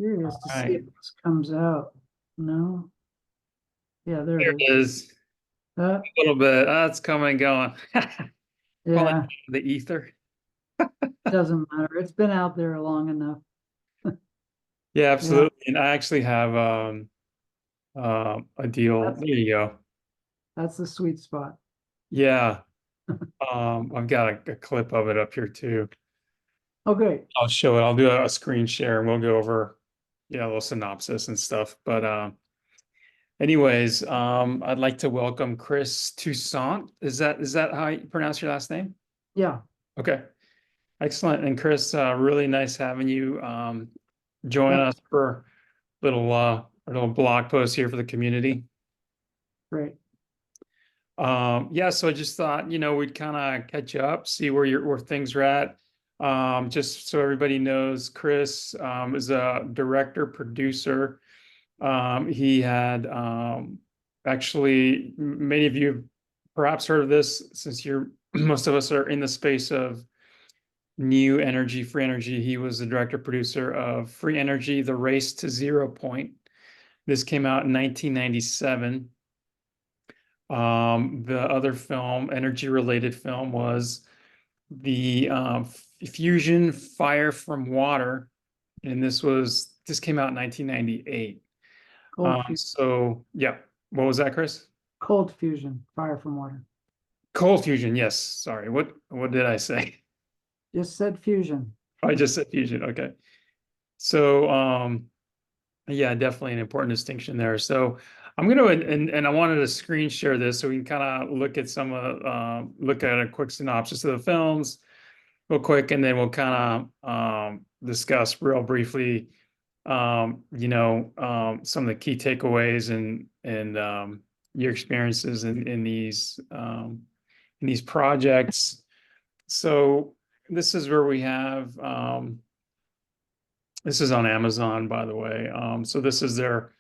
Curious All to see right, if this comes out. No? Yeah, there there it it is. is. Uh, A little bit. It's coming and going. Calling yeah, it the ether. doesn't matter. It's been out there long enough. Yeah, Yeah, absolutely. And I actually have a deal. that's There you go. that's the sweet spot. Yeah. I've got a clip of it up here too. Okay. I'll show it. I'll do a screen share and we'll go over, a little synopsis and stuff. But anyways, I'd like to welcome Chris Toussaint. Is that how you pronounce your last name? Yeah, Okay. Excellent. And Chris, really nice having you join yep, us for a little blog post here for the community. great. Yeah, so I just thought, we'd kind of catch up, see where things are at. Just so everybody knows, Chris is a director, producer. He had actually many of you have perhaps heard of this since most of us are in the space of new energy, free energy. He was the director producer of Free Energy, The Race to Zero Point. This came out in 1997. The other film, energy related film, was the Fusion Fire from Water. And this came out in 1998. Cold fusion, So yeah, what was that, Chris? cold fusion, fire from water. Cold fusion, yes. Sorry, what did I say? Just said fusion. I just said fusion. Okay. So yeah, definitely an important distinction there. So I'm gonna and I wanted to screen share this so we can kind of look at a quick synopsis of the films real quick, and then we'll kind of discuss real briefly some of the key takeaways and your experiences in these projects. So this is where we have this is on Amazon, by the way. So this is their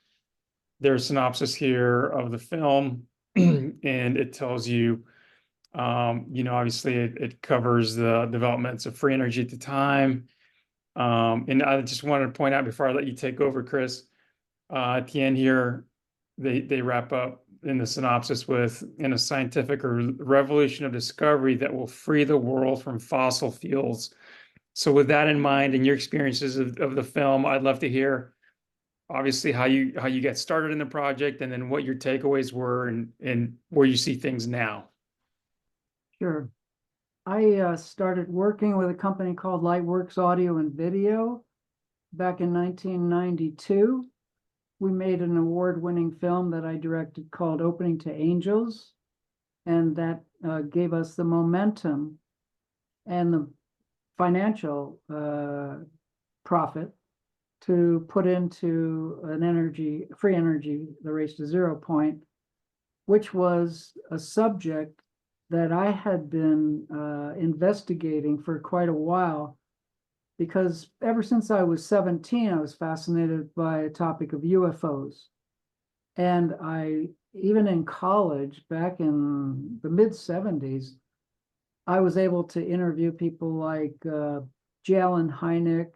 synopsis here of the film, and it tells you, obviously it covers the developments of free energy at the time. And I just wanted to point out before I let you take over, Chris, at the end here, they wrap up in the synopsis with in a scientific revolution of discovery that will free the world from fossil fuels. So with that in mind and your experiences of the film, I'd love to hear obviously how you get started in the project and then what your takeaways were and where you see things now. Sure. I started working with a company called Lightworks Audio and Video back in 1992. We made an award-winning film that I directed called Opening to Angels, and that gave us the momentum and the financial profit to put into free energy, the race to zero point, which was a subject that I had been investigating for quite a while, because ever since I was 17, I was fascinated by a topic of UFOs. And even in college, back in the mid 70s, I was able to interview people like Jalen Hynek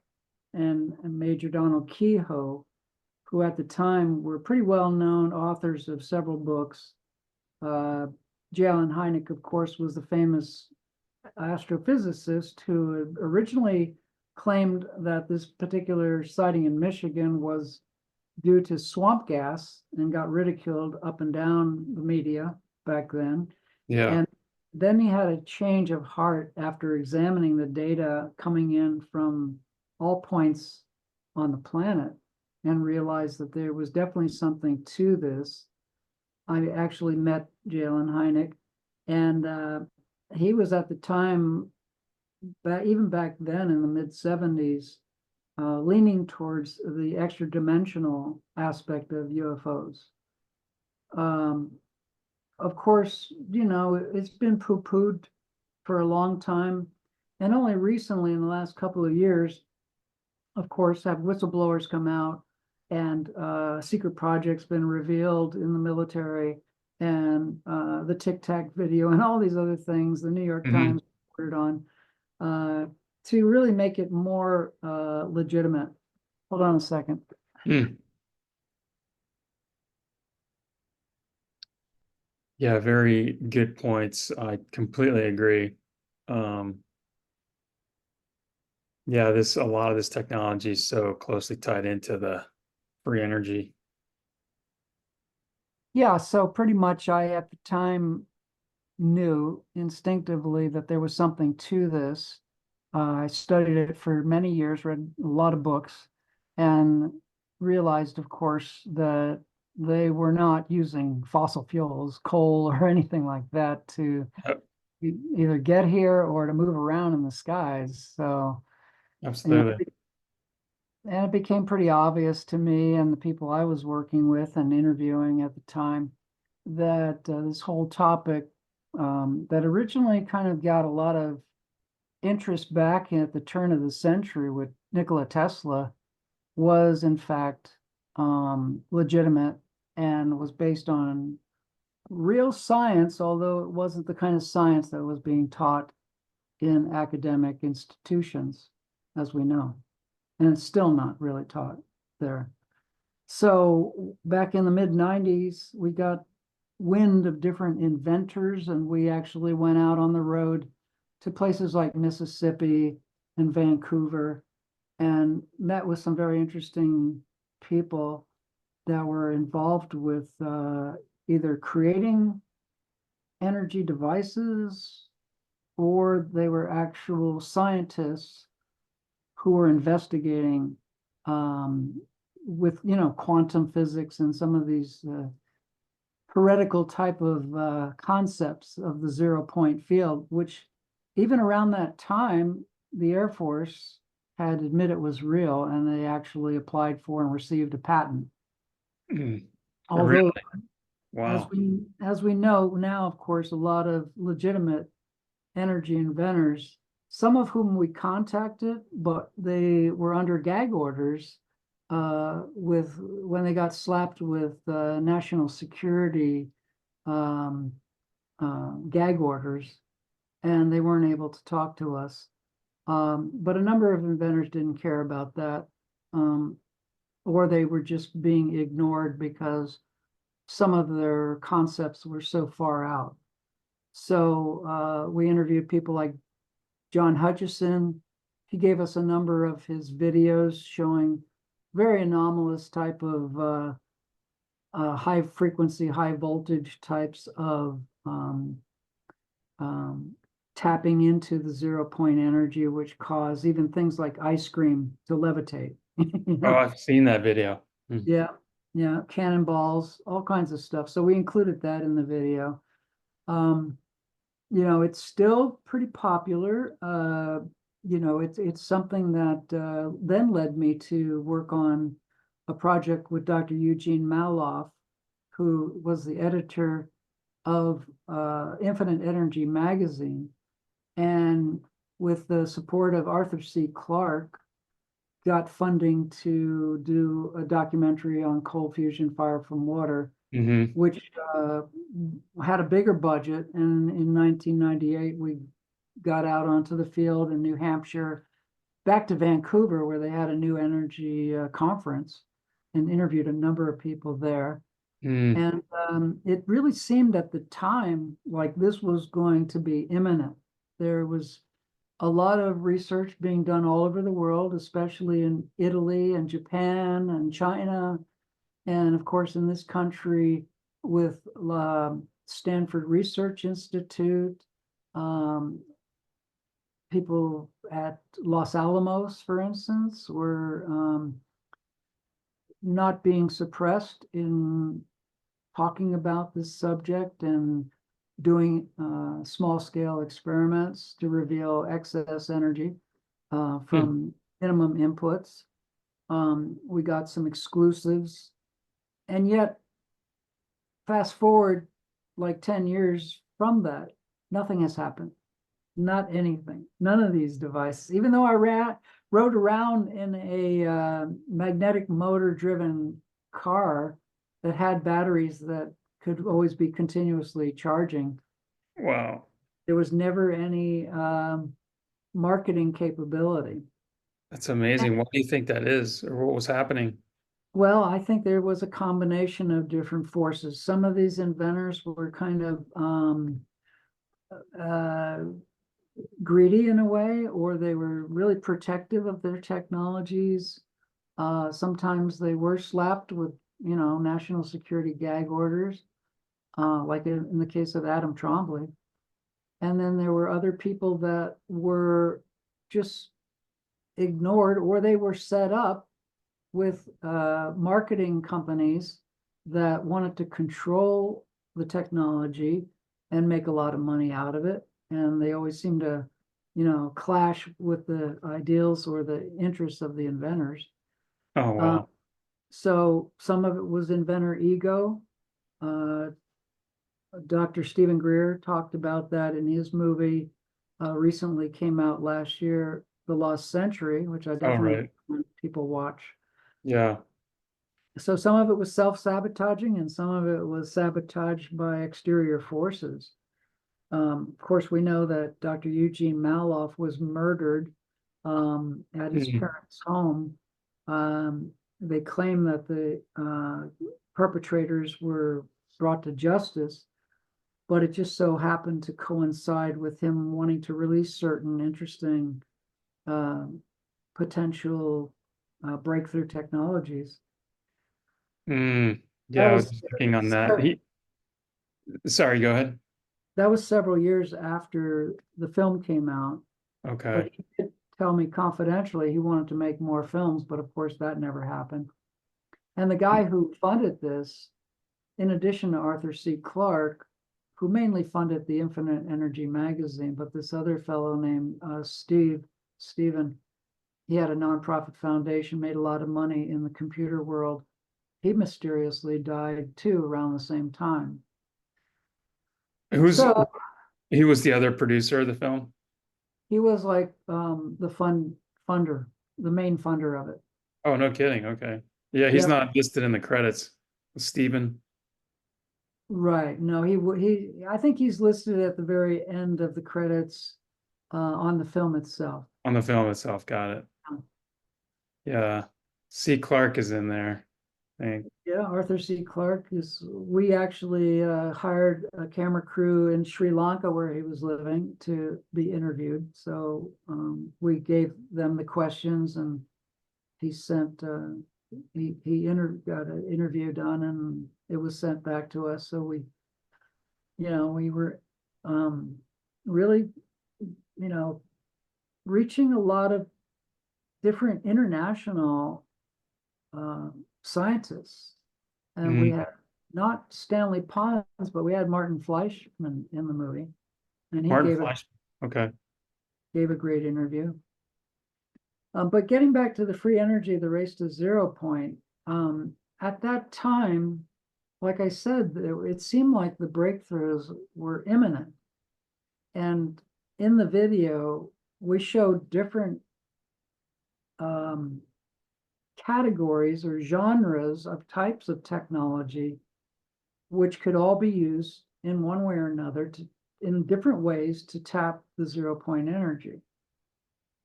and Major Donald Kehoe, who at the time were pretty well known authors of several books. Uh, Jalen Hynek, of course, was the famous astrophysicist who originally claimed that this particular sighting in Michigan was due to swamp gas and got ridiculed up and down the media back then. Yeah. And then he had a change of heart after examining the data coming in from all points on the planet and realized that there was definitely something to this. I actually met Jalen Hynek, and he was at the time, even back then in the mid 70s, leaning towards the extra dimensional aspect of UFOs. Um, of course, it's been poo-pooed for a long time. And only recently, in the last couple of years, of course, have whistleblowers come out and secret projects been revealed in the military, and the Tic Tac video and all these other things the New York Mhm. Times reported on, to really make it more legitimate. Hold on a second. Hmm. Yeah, very good points. I completely agree. Um, yeah, a lot of this technology is so closely tied into the free energy. Yeah, so pretty much I at the time knew instinctively that there was something to this. I studied it for many years, read a lot of books, and realized, of course, that they were not using fossil fuels, coal, or anything like that to Yep, either get here or to move around in the skies. So, you know, absolutely. and it became pretty obvious to me and the people I was working with and interviewing at the time that this whole topic that originally kind of got a lot of interest back at the turn of the century with Nikola Tesla was in fact legitimate and was based on real science, although it wasn't the kind of science that was being taught in academic institutions, as we know. And it's still not really taught there. So back in the mid 90s, we got wind of different inventors, and we actually went out on the road to places like Mississippi and Vancouver and met with some very interesting people that were involved with either creating energy devices or they were actual scientists who were investigating with quantum physics and some of these heretical type of concepts of the 0 point field, which even around that time, the Air Force had admitted it was real and they actually applied for and received a patent. Mm. Although, Really? Wow. as we know now, of course, a lot of legitimate energy inventors, some of whom we contacted, but they were under gag orders with when they got slapped with national security um, gag orders, and they weren't able to talk to us. But a number of inventors didn't care about that, um, or they were just being ignored because some of their concepts were so far out. So we interviewed people like John Hutchison. He gave us a number of his videos showing very anomalous type of high frequency, high voltage types of um, tapping into the 0 point energy, which cause even things like ice cream to levitate. You Oh, know? I've seen that video. Mm. Yeah, yeah, cannonballs, all kinds of stuff. So we included that in the video. Um, it's still pretty popular. It's something that then led me to work on a project with Dr. Eugene Maloff, who was the editor of Infinite Energy magazine, and with the support of Arthur C. Clarke, got funding to do a documentary on cold fusion fire from water, Hmm. which had a bigger budget. And in 1998, we got out onto the field in New Hampshire, back to Vancouver, where they had a new energy conference, and interviewed a number of people there. Mm. And it really seemed at the time like this was going to be imminent. There was a lot of research being done all over the world, especially in Italy and Japan and China, and of course in this country with Stanford Research Institute, um, people at Los Alamos, for instance, were not being suppressed in talking about this subject and doing small scale experiments to reveal excess energy Mm. from minimum inputs. We got some exclusives, and yet fast forward like 10 years from that, nothing has happened. Not anything. None of these devices, even though rode around in a magnetic motor driven car that had batteries that could always be continuously charging, Wow. there was never any marketing capability. That's amazing. What do you think that is, or what was happening? Well, I think there was a combination of different forces. Some of these inventors were kind of uh, greedy in a way, or they were really protective of their technologies. Sometimes they were slapped with, national security gag orders, like in the case of Adam Trombley. And then there were other people that were just ignored, or they were set up with marketing companies that wanted to control the technology and make a lot of money out of it. And they always seem to, clash with the ideals or the interests of the inventors. Oh, Uh, wow. so some of it was inventor ego. Uh, Dr. Stephen Greer talked about that in his movie, recently came out last year, The Lost Century, which I Oh, definitely right. recommend people watch. Yeah. So some of it was self-sabotaging and some of it was sabotaged by exterior forces. Of course, we know that Dr. Eugene Maloff was murdered at his Mm. parents' home. They claim that the perpetrators were brought to justice, but it just so happened to coincide with him wanting to release certain interesting uh, potential breakthrough technologies. Mm. That Yeah, I was was just thinking on that. Sorry, go ahead. that was several years after the film came out, but Okay. he did tell me confidentially he wanted to make more films, but of course that never happened. And the guy who funded this, in addition to Arthur C. Clarke, who mainly funded the Infinite Energy magazine, but this other fellow named Stephen, he had a nonprofit foundation, made a lot of money in the computer world. He mysteriously died too around the same time. Who's So he was the other producer of the film? he was like the funder, the main funder of it. Oh, no kidding. Okay. Yeah, he's Yep. not listed in the credits. Stephen Right. No, I think he's listed at the very end of the credits on the film itself. on the film itself. Got it. Yeah. C. Clark is in there. I think. Yeah, Arthur C. Clarke we actually hired a camera crew in Sri Lanka where he was living to be interviewed. So we gave them the questions and he sent, got an interview done and it was sent back to us. So we were um, really, you know, reaching a lot of different international uh, scientists. And we Mm. had not Stanley Pons, but we had Martin Fleischman in the movie, and he Martin gave Fleisch. Okay. a great interview. But getting back to the free energy, the race to zero point, at that time, like I said, it seemed like the breakthroughs were imminent. And in the video, we showed different um, categories or genres of types of technology, which could all be used in one way or another in different ways to tap the zero point energy.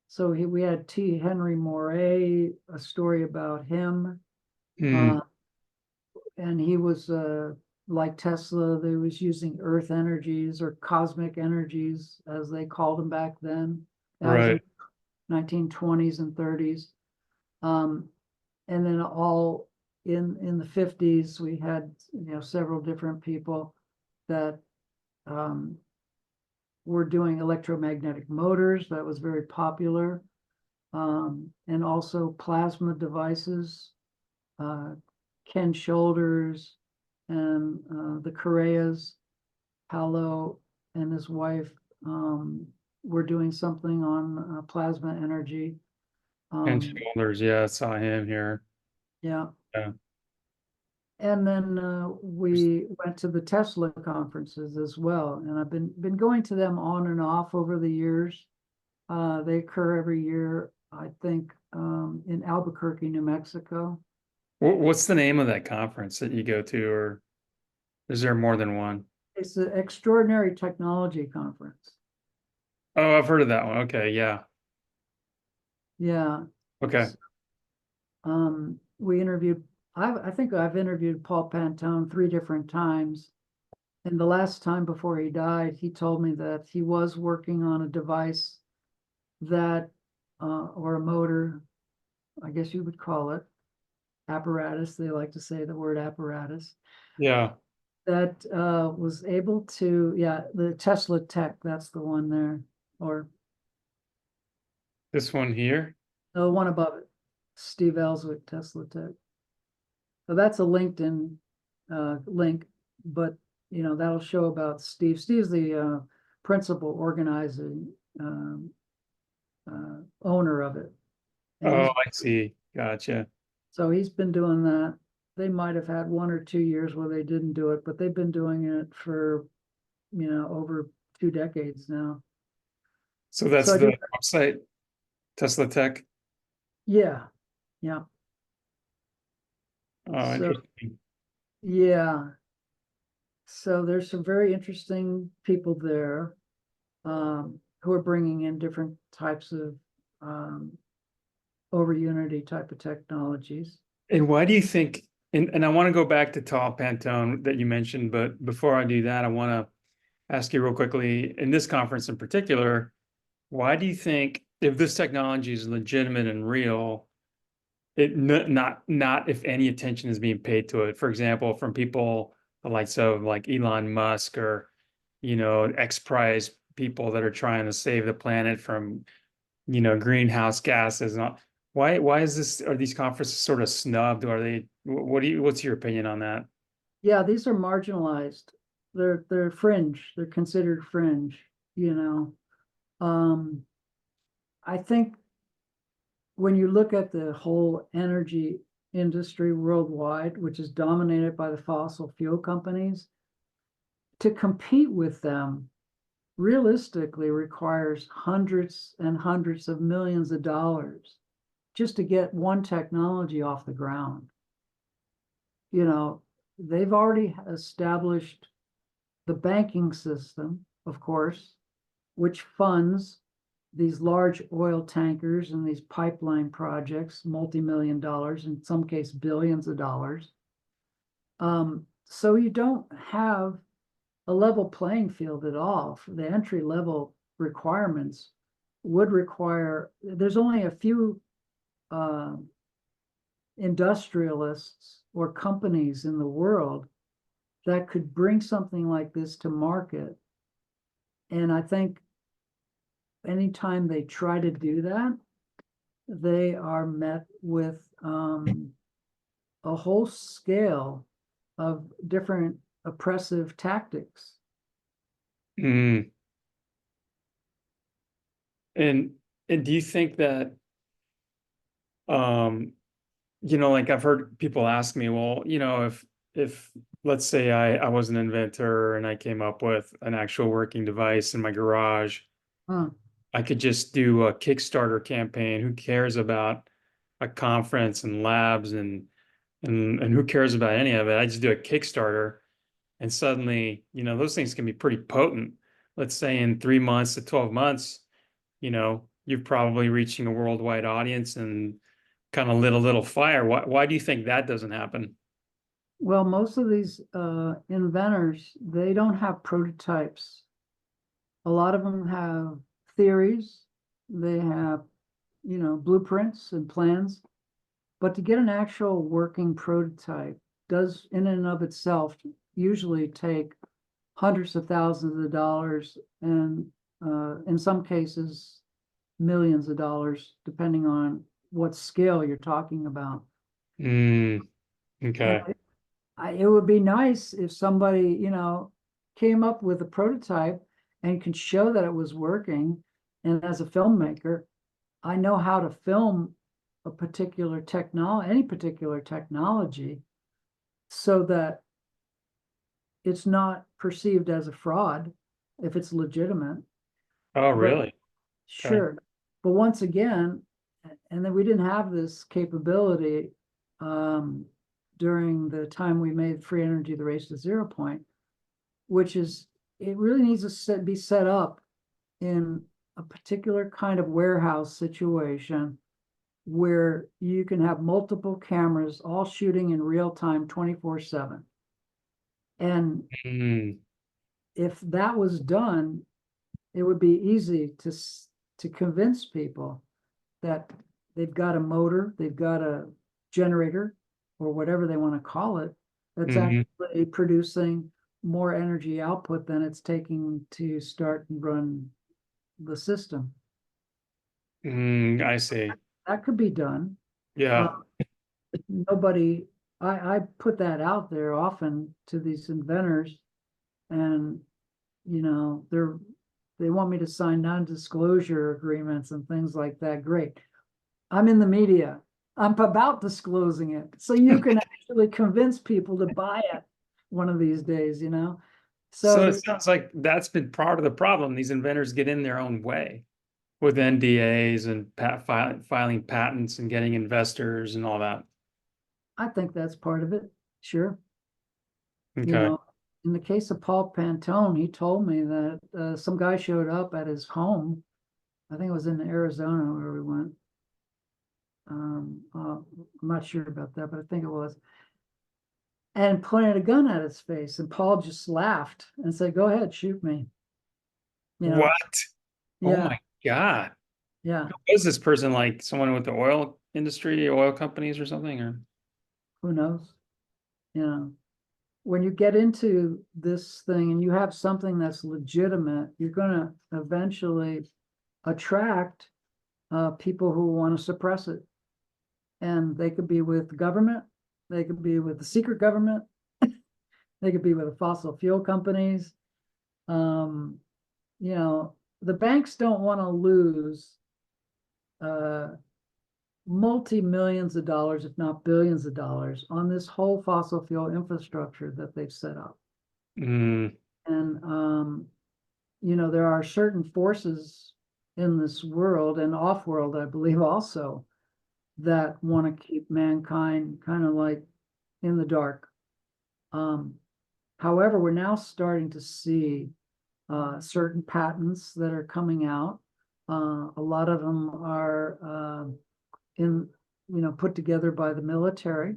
So we had T. Henry Moray, a story about him, Mm. uh, and he was like Tesla. They was using Earth energies or cosmic energies, as they called them back then. That was in Right. 1920s and 30s. Um, and then all in the 50s, we had several different people that um, were doing electromagnetic motors. That was very popular. And also plasma devices. Ken Shoulders and the Correas, Paolo and his wife were doing something on plasma energy. And Um, Shoulders. Yeah, I saw him here. yeah. Yeah. And then we went to the Tesla conferences as well, and I've been going to them on and off over the years. They occur every year, I think, in Albuquerque, New Mexico. What's the name of that conference that you go to, or is there more than one? It's the Extraordinary Technology Conference. Oh, I've heard of that one. Okay, yeah. Yeah, Okay. We interviewed, I think I've interviewed Paul Pantone 3 different times. And the last time before he died, he told me that he was working on a device that, or a motor, I guess you would call it, apparatus. They like to say the word apparatus, Yeah. that was able to, yeah, the Tesla Tech, that's the one there, or This one here. the one above it, Steve Ellswick, Tesla Tech. So that's a LinkedIn link, but that'll show about Steve. Steve's the principal organizing owner of it, and Oh, he's I see. Gotcha. so he's been doing that. They might have had 1 or 2 years where they didn't do it, but they've been doing it for over 2 decades now. So that's So I do, the website, Tesla Tech. yeah, yeah. Oh, So interesting. yeah, so there's some very interesting people there, who are bringing in different types of over Unity type of technologies. And why do you think, and I want to go back to Tall Pantone that you mentioned, but before I do that, I want to ask you real quickly, in this conference in particular, why do you think if this technology is legitimate and real, not if any attention is being paid to it? For example, from people the likes of like Elon Musk or, X Prize people that are trying to save the planet from, greenhouse gases and all. Why is this, are these conferences sort of snubbed? Are they, what's your opinion on that? Yeah, these are marginalized. They're fringe. They're considered fringe, you know. I think when you look at the whole energy industry worldwide, which is dominated by the fossil fuel companies, to compete with them realistically requires hundreds and hundreds of millions of dollars just to get one technology off the ground. They've already established the banking system, of course, which funds these large oil tankers and these pipeline projects, multi-million dollars, in some case, billions of dollars. So you don't have a level playing field at all. The entry level requirements would require, there's only a few industrialists or companies in the world that could bring something like this to market. And I think anytime they try to do that, they are met with a whole scale of different oppressive tactics. Mm. And and do you think that like I've heard people ask me, well, if let's say I was an inventor and I came up with an actual working device in my garage, Huh. I could just do a Kickstarter campaign. Who cares about a conference and labs and who cares about any of it? I just do a Kickstarter and suddenly, those things can be pretty potent. Let's say in 3 months to 12 months, you're probably reaching a worldwide audience and kind of lit a little fire. Why do you think that doesn't happen? Well, most of these inventors, they don't have prototypes. A lot of them have theories, they have, blueprints and plans, but to get an actual working prototype does in and of itself usually take hundreds of thousands of dollars, and in some cases millions of dollars, depending on what scale you're talking about. Mm, And okay. it would be nice if somebody, came up with a prototype and could show that it was working. And as a filmmaker, I know how to film a particular technology, any particular technology, so that it's not perceived as a fraud if it's legitimate. Oh, But really? Okay. sure, but once again, and then we didn't have this capability during the time we made free energy the race to zero point, which is, it really needs to be set up in a particular kind of warehouse situation where you can have multiple cameras all shooting in real time 24/7. And Mm, if that was done, it would be easy to convince people that they've got a motor, they've got a generator, or whatever they want to call it, that's mhm, actually producing more energy output than it's taking to start and run the system. I see. That could be done. Uh, Yeah. nobody, I put that out there often to these inventors, and they want me to sign non-disclosure agreements and things like that. Great. I'm in the media. I'm about disclosing it. So you can actually convince people to buy it one of these days, So it So sounds like that's been part of the problem. These inventors get in their own way with NDAs and filing patents and getting investors and all that. I think that's part of it. Sure. You Okay. know, in the case of Paul Pantone, he told me that some guy showed up at his home. I think it was in Arizona where we went. I'm not sure about that, but I think it was. And pointed a gun at his face, and Paul just laughed and said, "Go ahead, shoot me." You know, What? Oh yeah, my God. yeah. Who is this person, like someone with the oil industry, oil companies or something? Or Who knows? You know, when you get into this thing and you have something that's legitimate, you're going to eventually attract people who want to suppress it. And they could be with the government, they could be with the secret government, they could be with the fossil fuel companies. Um, the banks don't want to lose uh, multi-millions of dollars, if not billions of dollars, on this whole fossil fuel infrastructure that they've set up. mm, And there are certain forces in this world and off-world, I believe, also, that want to keep mankind kind of like in the dark. However, we're now starting to see certain patents that are coming out. A lot of them are put together by the military,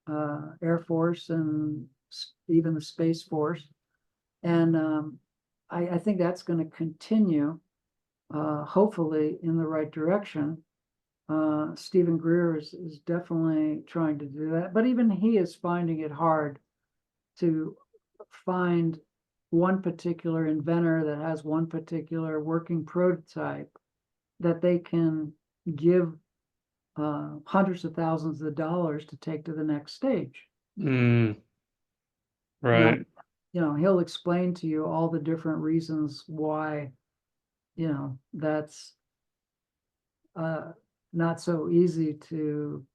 Air Force, and even the Space Force. And I think that's going to continue, hopefully, in the right direction. Stephen Greer is definitely trying to do that, but even he is finding it hard to find one particular inventor that has one particular working prototype that they can give hundreds of thousands of dollars to take to the next stage. mm, Now, right. he'll explain to you all the different reasons why, that's not so easy to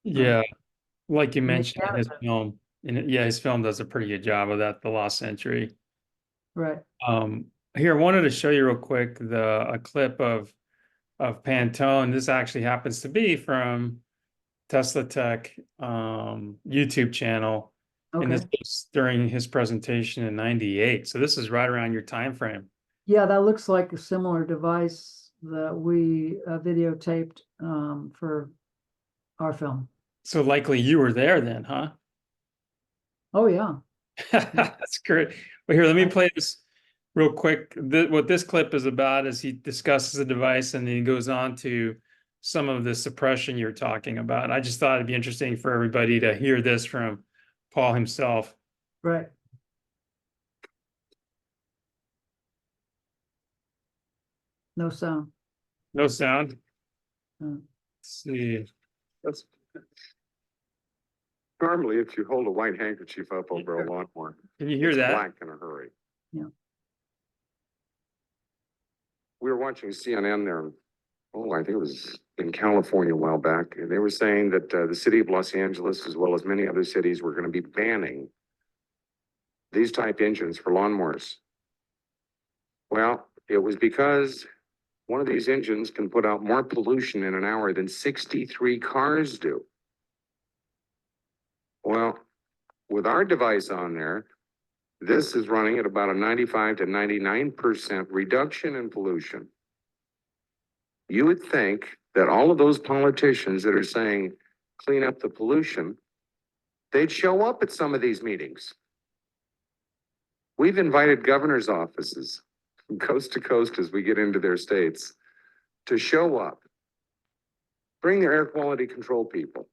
Yeah. Like you make mentioned in his happen. film, yeah, his film does a pretty good job of that, The Lost Century. Right. Here, I wanted to show you real quick a clip of Pantone. This actually happens to be from Tesla Tech YouTube channel, and Okay. this was during his presentation in '98. So this is right around your time frame. Yeah, that looks like a similar device that we videotaped for our film. So likely you were there then, huh? Oh yeah. Yeah. That's great. But here, let me I- play this real quick. What this clip is about is he discusses the device and then he goes on to some of the suppression you're talking about. I just thought it'd be interesting for everybody to hear this from Paul himself. right. No sound. No sound. Uh, Let's see. That's normally if you hold a white handkerchief up over a lawnmower, Can you hear it's that? black in a hurry. Yeah. We were watching CNN there. Oh, I think it was in California a while back, and they were saying that the city of Los Angeles, as well as many other cities, were going to be banning these type engines for lawnmowers. Well, it was because one of these engines can put out more pollution in an hour than 63 cars do. Well, with our device on there, this is running at about a 95 to 99% reduction in pollution. You would think that all of those politicians that are saying, clean up the pollution, they'd show up at some of these meetings. We've invited governor's offices from coast to coast as we get into their states to show up, bring their air quality control people.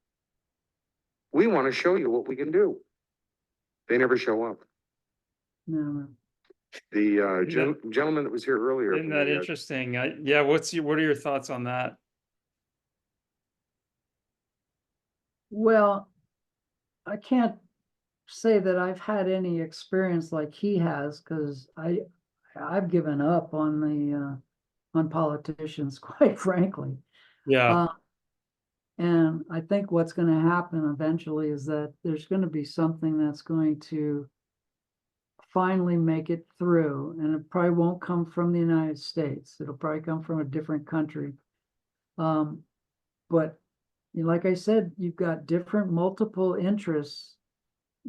We want to show you what we can do. They never show up. No, The gentleman that was here earlier. Isn't from that the, interesting? Yeah, what are your thoughts on that? well, I can't say that I've had any experience like he has, because I've given up on on politicians, quite frankly. Yeah, And I think what's going to happen eventually is that there's going to be something that's going to finally make it through, and it probably won't come from the United States. It'll probably come from a different country. But like I said, you've got different multiple interests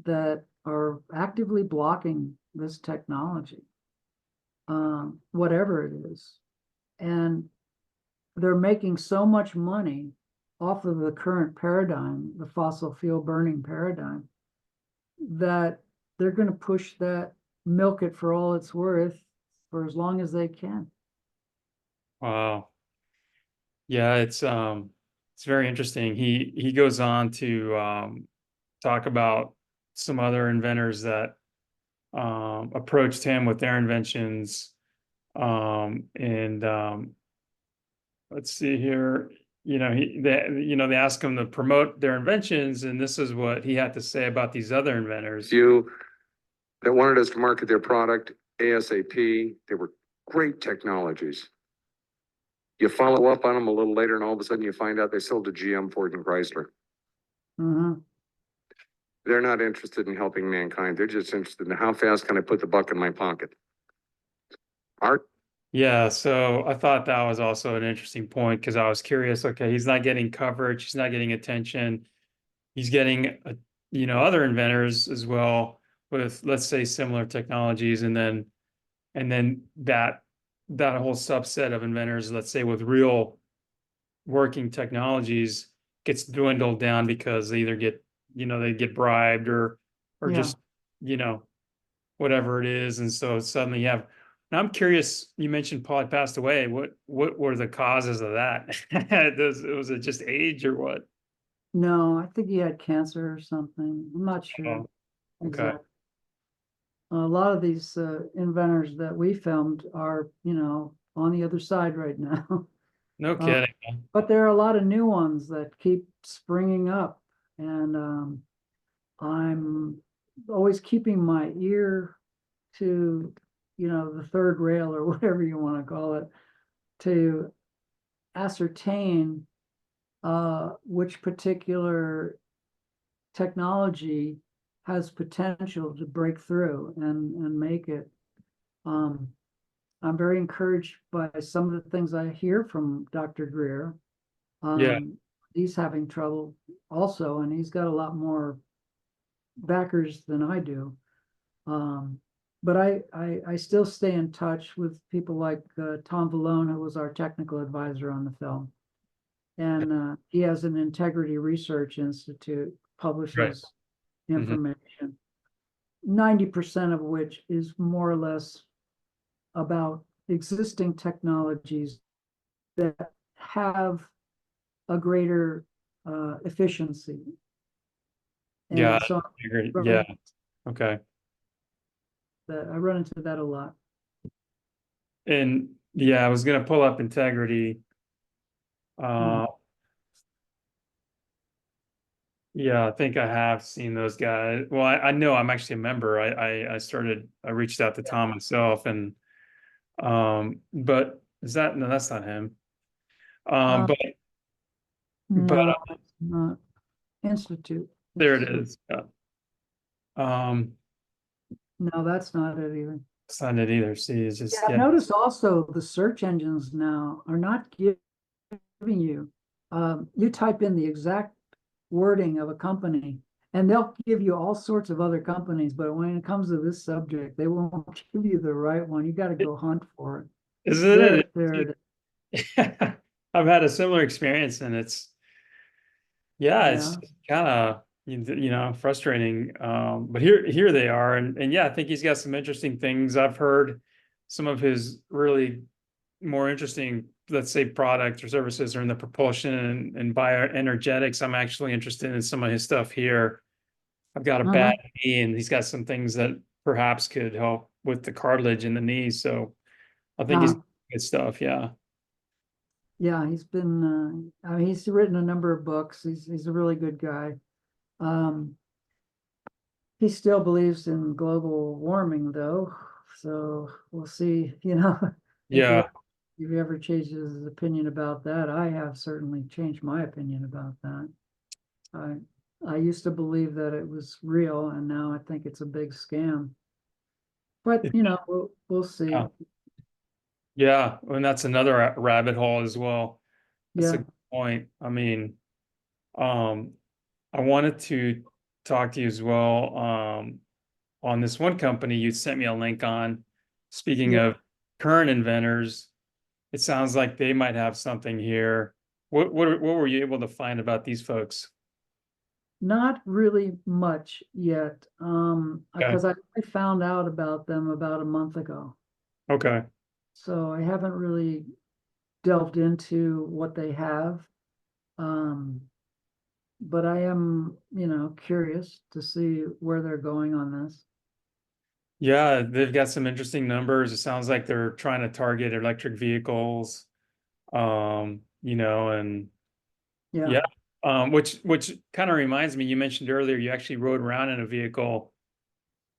that are actively blocking this technology, whatever it is. And they're making so much money off of the current paradigm, the fossil fuel burning paradigm, that they're going to push that, milk it for all it's worth for as long as they can. wow. Yeah, it's very interesting. He goes on to talk about some other inventors that approached him with their inventions. And let's see here. They ask him to promote their inventions, and this is what he had to say about these other inventors. few that wanted us to market their product ASAP. They were great technologies. You follow up on them a little later and all of a sudden you find out they sold to GM, Ford, and Chrysler. Mhm. They're not interested in helping mankind. They're just interested in how fast can I put the buck in my pocket. Art, Yeah, so I thought that was also an interesting point, because I was curious. Okay, he's not getting coverage, he's not getting attention. He's getting other inventors as well with, let's say, similar technologies, and then that whole subset of inventors, let's say, with real working technologies, gets dwindled down because they either get they get bribed or Yeah. just whatever it is. And so suddenly you have. Now I'm curious, you mentioned Paul had passed away. What were the causes of that? Was it just age or what? No, I think he had cancer or something. I'm not sure. Oh, okay. Exactly. A lot of these inventors that we filmed are, on the other side right now. No kidding. But there are a lot of new ones that keep springing up, and I'm always keeping my ear to, the third rail or whatever you want to call it, to ascertain which particular technology has potential to break through and make it. I'm very encouraged by some of the things I hear from Dr. Greer. Yeah. He's having trouble also, and he's got a lot more backers than I do. But I still stay in touch with people like Tom Vallone, who was our technical advisor on the film. And he has an Integrity Research Institute, publishes information, 90% of which is more or less about existing technologies that have a greater efficiency. Yeah, And so I agree. Yeah. Okay. I run into that a lot. And yeah, I was gonna pull up Integrity. Yeah, I think I have seen those guys. Well, I know I'm actually a member. I reached out to Tom myself, and but no, that's not him. But No, it's not. Institute. there it is. Yeah. No, that's not it either. It's not it either. See, it's just Yeah, notice also the search engines now are not giving you, you type in the exact wording of a company and they'll give you all sorts of other companies, but when it comes to this subject, they won't give you the right one. You got to go hunt for it. Isn't it? There it is. I've had a similar experience, and it's Yeah. kind of, frustrating. But here they are, and yeah, I think he's got some interesting things. I've heard some of his really more interesting, let's say, products or services are in the propulsion and bioenergetics. I'm actually interested in some of his stuff here. I've got a bad Mhm. knee, and he's got some things that perhaps could help with the cartilage in the knee. So I think he's Uh, good stuff. Yeah. yeah, he's been, I mean, he's written a number of books. He's a really good guy. Um, he still believes in global warming though, so we'll see, if he Yeah. if he ever changes his opinion about that. I have certainly changed my opinion about that. I I used to believe that it was real, and now I think it's a big scam. But we'll see. Yeah. Yeah. And that's another rabbit hole as well. That's a Yeah, good point. I mean, um, I wanted to talk to you as well, on this one company you sent me a link on. Speaking yeah. of current inventors, it sounds like they might have something here. What were you able to find about these folks? Not really much yet, Okay. because I found out about them about a month ago. Okay. So I haven't really delved into what they have. Um, but I am, curious to see where they're going on this. Yeah, they've got some interesting numbers. It sounds like they're trying to target electric vehicles. And Yeah, yeah, which kind of reminds me, you mentioned earlier you actually rode around in a vehicle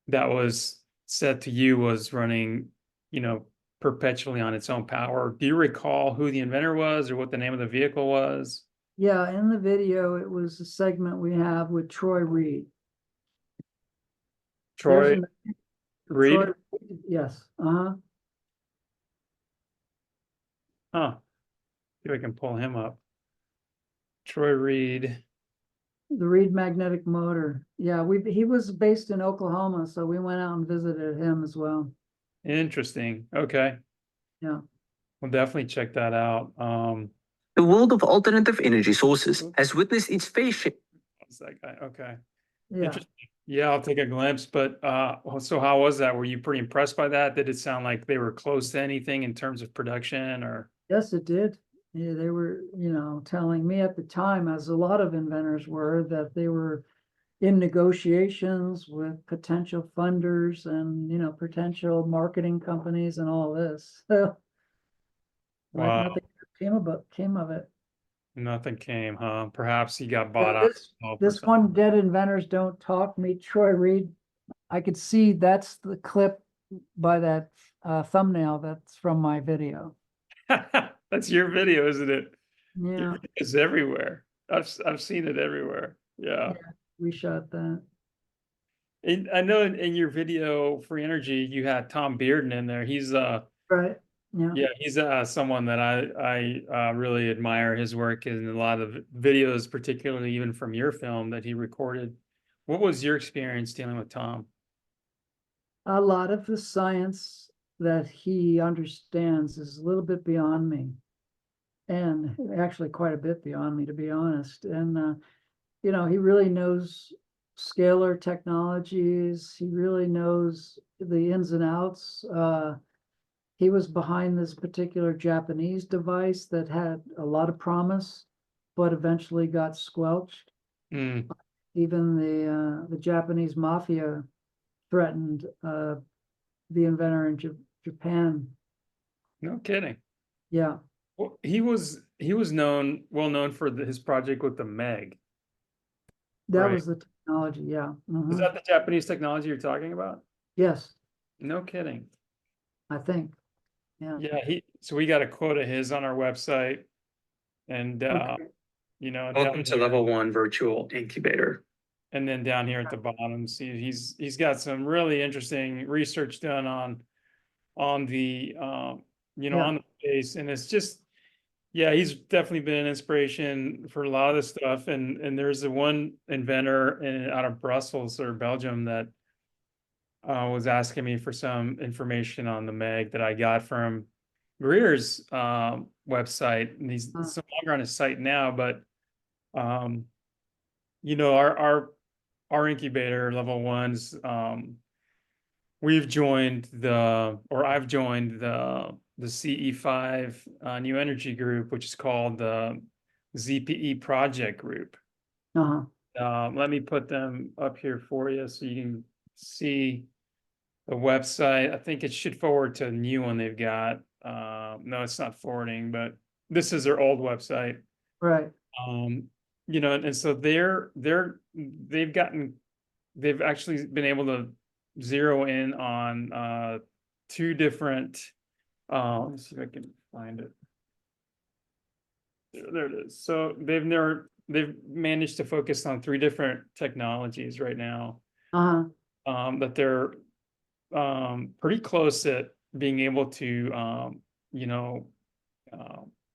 that was said to you was running, you know, perpetually on its own power. Do you recall who the inventor was or what the name of the vehicle was? yeah. In the video, it was a segment we have with Troy Reed. There's Troy an Troy. Reed? Yes. Uh-huh. Huh. See if I can pull him up. Troy Reed. The Reed magnetic motor. Yeah, he was based in Oklahoma, so we went out and visited him as well. Interesting. Okay. Yeah. We'll definitely check that out. The world of alternative energy sources has witnessed its fair share. What's that guy? Okay. Yeah. Interesting. Yeah, I'll take a glimpse. But so how was that? Were you pretty impressed by that? Did it sound like they were close to anything in terms of production or? Yes, it did. Yeah, they were, telling me at the time, as a lot of inventors were, that they were in negotiations with potential funders and, potential marketing companies and all this. So, but Wow, nothing came of it. nothing came, huh? Perhaps he got Yeah, bought out this for this something. one, Dead Inventors Don't Talk, meet Troy Reed. I could see that's the clip by that thumbnail that's from my video. That's your video, isn't it? Your Yeah, video is everywhere. I've seen it everywhere. Yeah. yeah, we shot that. And I know in your video for Energy, you had Tom Bearden in there. He's Right. Yeah. yeah, he's someone that I really admire his work in a lot of videos, particularly even from your film that he recorded. What was your experience dealing with Tom? A lot of the science that he understands is a little bit beyond me, and actually quite a bit beyond me, to be honest. And he really knows scalar technologies. He really knows the ins and outs. He was behind this particular Japanese device that had a lot of promise, but eventually got squelched. Mm, Even the Japanese mafia threatened the inventor in Japan. no kidding. Yeah, Well, he was well known for his project with the Meg, that right? was the technology. Yeah. Is Mhm. that the Japanese technology you're talking about? Yes, No kidding. I think. Yeah. Yeah, so we got a quote of his on our website, and Okay. Welcome to level 1 virtual incubator. and then down here at the bottom, see he's got some really interesting research done on the Yeah. on the space, and it's just yeah, he's definitely been an inspiration for a lot of this stuff. And there's the one inventor out of Brussels or Belgium that was asking me for some information on the Meg that I got from Greer's website, and he's Uh. no longer on his site now, but you know, our incubator level ones, we've joined I've joined the CE5 New Energy Group, which is called the ZPE Project Group. Uh-huh. Let me put them up here for you so you can see the website. I think it should forward to a new one they've got. No, it's not forwarding, but this is their old website. Right. You know, and so they've actually been able to zero in on two different, let's see if I can find it. There it is. So they've managed to focus on three different technologies right now, Uh-huh. that they're pretty close at being able to you know,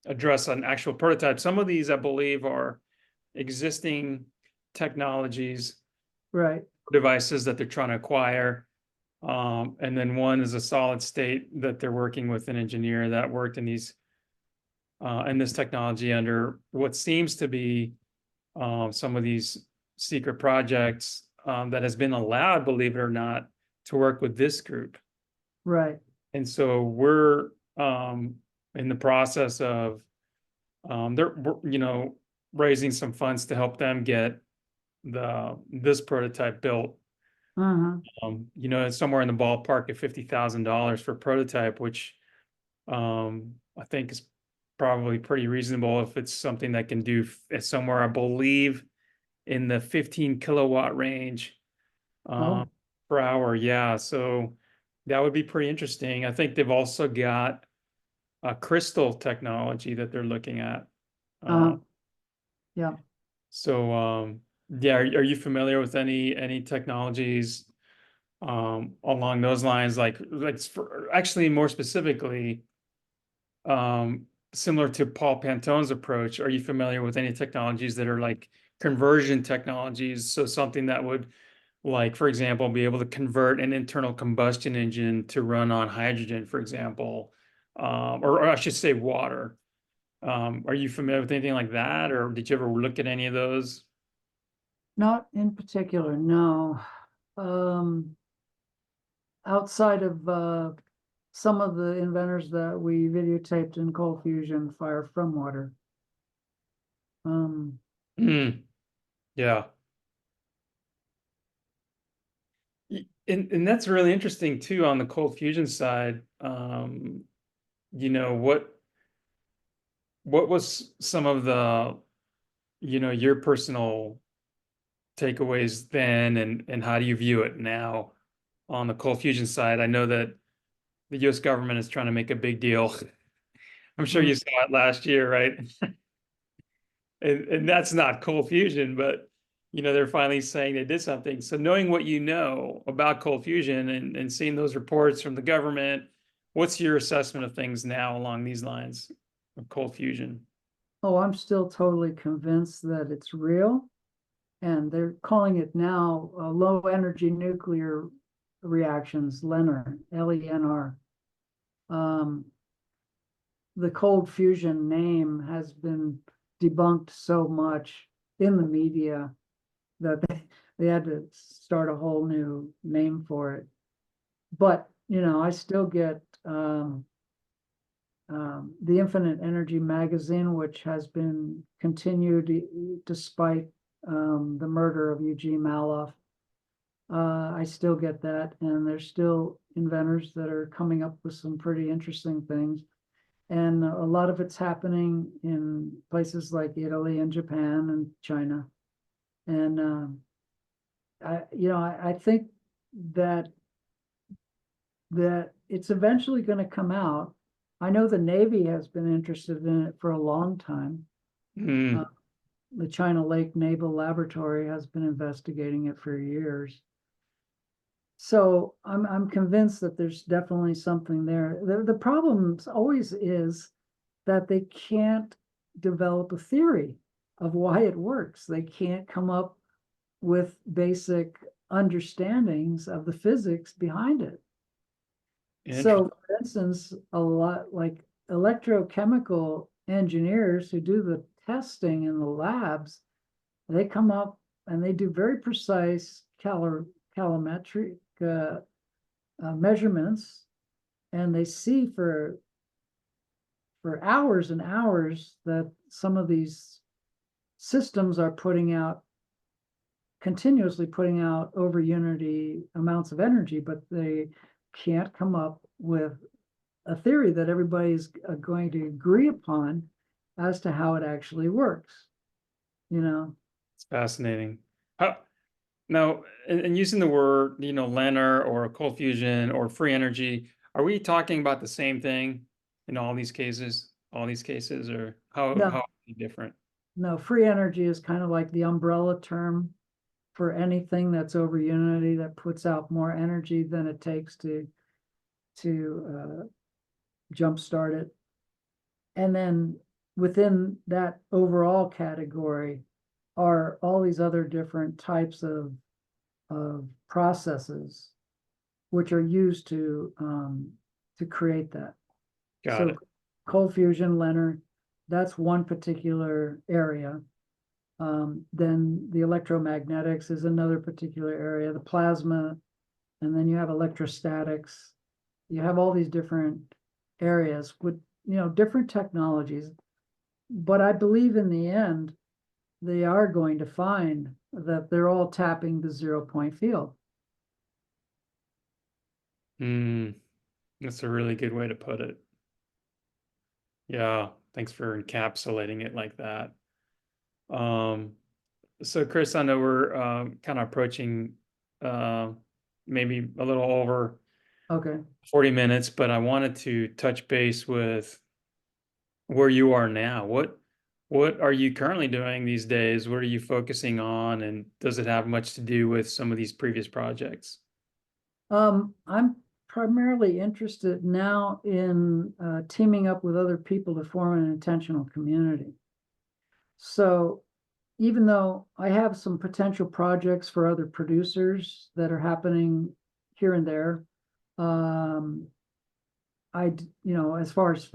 address an actual prototype. Some of these, I believe, are existing technologies, Right. devices that they're trying to acquire. And then one is a solid state that they're working with an engineer that worked in these in this technology under what seems to be some of these secret projects that has been allowed, believe it or not, to work with this group. Right. And so we're in the process of you know, raising some funds to help them get this prototype built. Uh-huh. You know, it's somewhere in the ballpark of $50,000 for a prototype, which I think is probably pretty reasonable if it's something that can do somewhere, I believe, in the 15 kilowatt range Oh. per hour. Yeah, so that would be pretty interesting. I think they've also got a crystal technology that they're looking at. Uh-huh. Yeah. So yeah, are you familiar with any technologies along those lines, like actually more specifically similar to Paul Pantone's approach? Are you familiar with any technologies that are like conversion technologies? So something that would, like, for example, be able to convert an internal combustion engine to run on hydrogen, for example, or I should say water. Are you familiar with anything like that, or did you ever look at any of those? Not in particular, no. Outside of some of the inventors that we videotaped in cold fusion fire from water. Yeah. And that's really interesting too on the cold fusion side. You know, what was some of the, you know, your personal takeaways then, and how do you view it now on the cold fusion side? I know that the US government is trying to make a big deal. I'm sure you saw it last year, right? And that's not cold fusion, but you know, they're finally saying they did something. So knowing what you know about cold fusion and seeing those reports from the government, what's your assessment of things now along these lines of cold fusion? Oh, I'm still totally convinced that it's real. And they're calling it now low energy nuclear reactions, LENR, LENR. The cold fusion name has been debunked so much in the media that they had to start a whole new name for it. But, you know, I still get the Infinite Energy magazine, which has been continued despite the murder of Eugene Maloff. I still get that, and there's still inventors that are coming up with some pretty interesting things. And a lot of it's happening in places like Italy and Japan and China. And I think that it's eventually going to come out. I know the Navy has been interested in it for a long time. The China Lake Naval Laboratory has been investigating it for years. So I'm convinced that there's definitely something there. The problem always is that they can't develop a theory of why it works. They can't come up with basic understandings of the physics behind it. So, for instance, a lot like electrochemical engineers who do the testing in the labs, they come up and they do very precise calorimetric measurements, and they see for hours and hours that some of these systems are continuously putting out over unity amounts of energy, but they can't come up with a theory that everybody's going to agree upon as to how it actually works. It's fascinating. How, now, and using the word, Leonard or cold fusion or free energy, are we talking about the same thing in all these cases? Or how No. are they different? No, free energy is kind of like the umbrella term for anything that's over unity that puts out more energy than it takes to jumpstart it. And then within that overall category are all these other different types of processes which are used to create that. Got it. Cold fusion, Leonard, that's one particular area. Then the electromagnetics is another particular area, the plasma, and then you have electrostatics. You have all these different areas with, different technologies. But I believe in the end, they are going to find that they're all tapping the 0-point field. That's a really good way to put it. Yeah, thanks for encapsulating it like that. So Chris, I know we're kind of approaching maybe a little over 40 minutes, but I wanted to touch base with where you are now. What are you currently doing these days? What are you focusing on? And does it have much to do with some of these previous projects? I'm primarily interested now in teaming up with other people to form an intentional community. So even though I have some potential projects for other producers that are happening here and there, as far as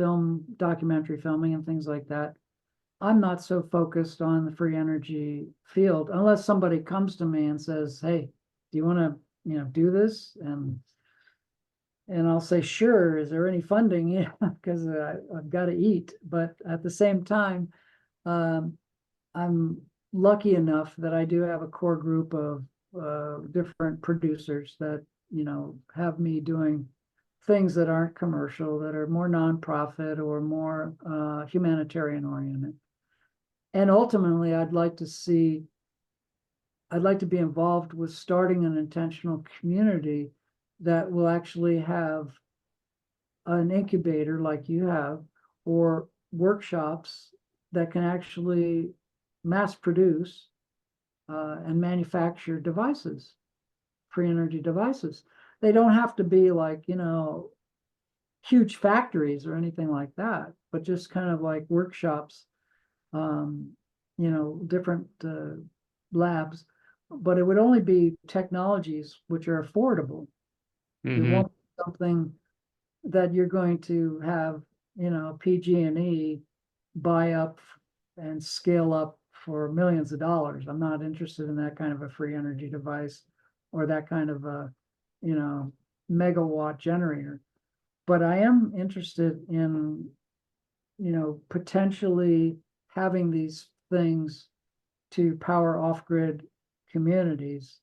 documentary filming and things like that, I'm not so focused on the free energy field unless somebody comes to me and says, "Hey, do you want to, do this?" And I'll say, "Sure. Is there any funding?" Yeah, because I've got to eat. But at the same time, I'm lucky enough that I do have a core group of different producers that, have me doing things that aren't commercial, that are more nonprofit or more humanitarian oriented. And ultimately, I'd like to be involved with starting an intentional community that will actually have an incubator like you have, or workshops that can actually mass produce and manufacture devices, free energy devices. They don't have to be like, huge factories or anything like that, but just kind of like workshops, different labs. But it would only be technologies which are affordable. It won't be something that you're going to have, PG&E buy up and scale up for millions of dollars. I'm not interested in that kind of a free energy device or that kind of a, megawatt generator. But I am interested in, potentially having these things to power off-grid communities,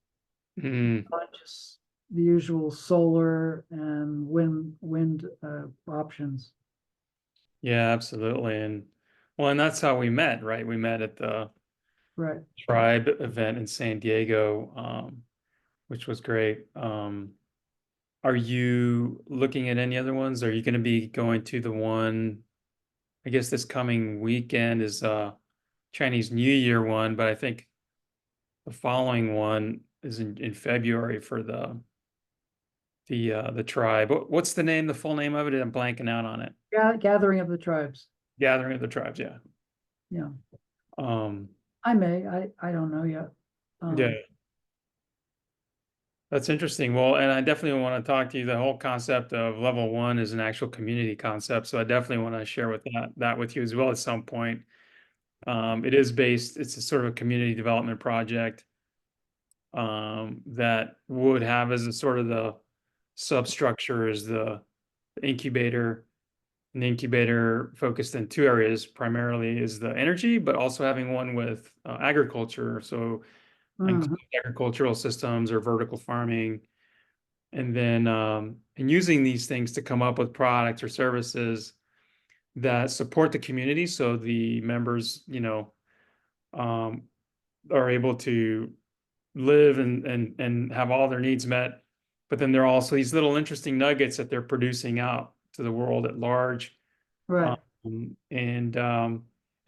not just the usual solar and wind options. Yeah, absolutely. And that's how we met, right? We met at the Tribe event in San Diego, which was great. Are you looking at any other ones? Are you going to be going to the one, I guess this coming weekend is Chinese New Year one, but I think the following one is in February for the tribe. What's the full name of it? I'm blanking out on it. Gathering of the Tribes. Gathering of the Tribes, yeah. Yeah. I don't know yet. Yeah. That's interesting. Well, and I definitely want to talk to you. The whole concept of level one is an actual community concept. So I definitely want to share with that with you as well at some point. It's a sort of a community development project that would have as a sort of the substructure is the incubator. An incubator focused in two areas, primarily is the energy, but also having one with agriculture. So Mhm. include agricultural systems or vertical farming, and then and using these things to come up with products or services that support the community, so the members, um, are able to live and have all their needs met. But then there are also these little interesting nuggets that they're producing out to the world at large. Right, Um, and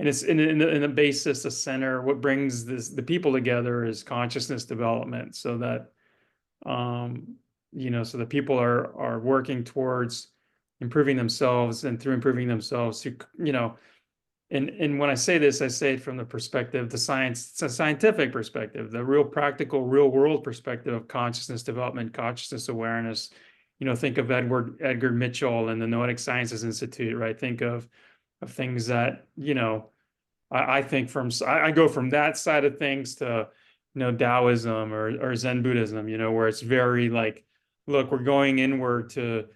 it's in the basis, the center, what brings the people together is consciousness development, so that um, so the people are working towards improving themselves, and through improving themselves, and when I say this, I say it from the perspective, it's a scientific perspective, the real practical, real world perspective of consciousness development, consciousness awareness. Think of Edgar Mitchell and the Noetic Sciences Institute, right? Think of things that, I think I go from that side of things to, Taoism or Zen Buddhism, where it's very like, look, we're going inward to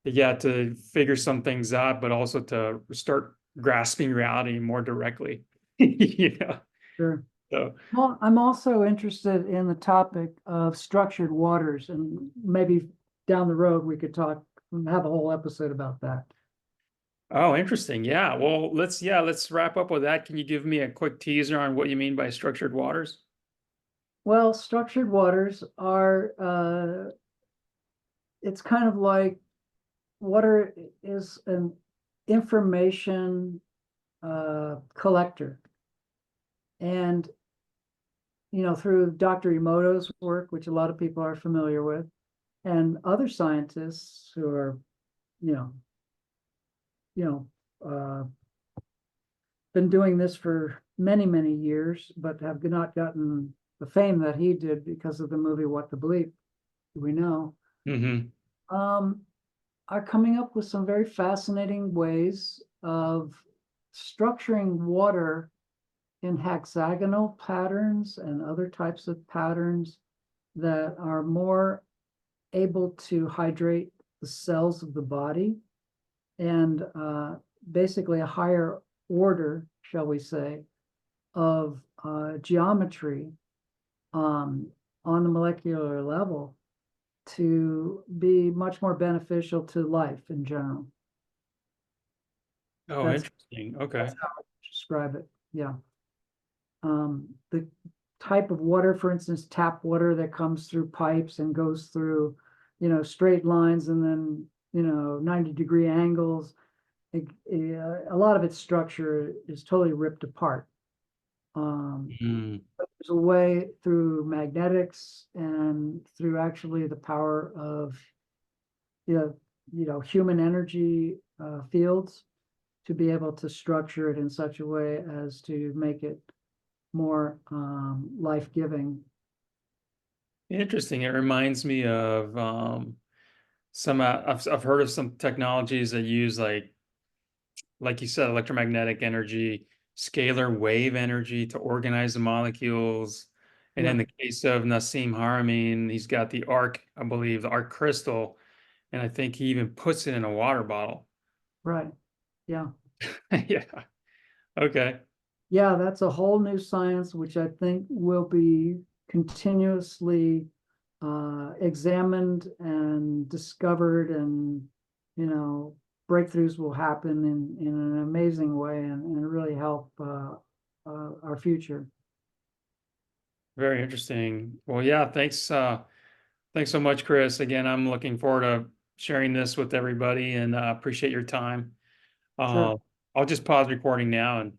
figure some things out, but also to start grasping reality more directly. sure. So, Well, I'm also interested in the topic of structured waters, and maybe down the road we could have a whole episode about that. oh, interesting. Yeah. Well, let's wrap up with that. Can you give me a quick teaser on what you mean by structured waters? Well, structured waters are, it's kind of like water is an information collector. And, through Dr. Emoto's work, which a lot of people are familiar with, and other scientists who are, you know, you know, uh, been doing this for many, many years, but have not gotten the fame that he did because of the movie What the Bleep, we know, Mm-hmm. um, are coming up with some very fascinating ways of structuring water in hexagonal patterns and other types of patterns that are more able to hydrate the cells of the body, and basically a higher order, shall we say, of geometry on the molecular level to be much more beneficial to life in general. Oh, That's interesting. Okay. how I describe it. Yeah. The type of water, for instance, tap water that comes through pipes and goes through, straight lines and then, 90-degree angles. A lot of its structure is totally ripped apart. Mm. There's a way through magnetics and through actually the power of, human energy fields to be able to structure it in such a way as to make it more life-giving. Interesting. It reminds me of I've heard of some technologies that use like you said, electromagnetic energy, scalar wave energy to organize the molecules. And in Yeah, the case of Nassim Haramein, he's got the arc, I believe, the arc crystal, and I think he even puts it in a water bottle. right. Yeah. Yeah. Okay. Yeah, that's a whole new science, which I think will be continuously examined and discovered, and, breakthroughs will happen in an amazing way, and really help our future. Very interesting. Well, yeah, thanks so much, Chris. Again, I'm looking forward to sharing this with everybody, and appreciate your time. Sure. Uh, I'll just pause recording now and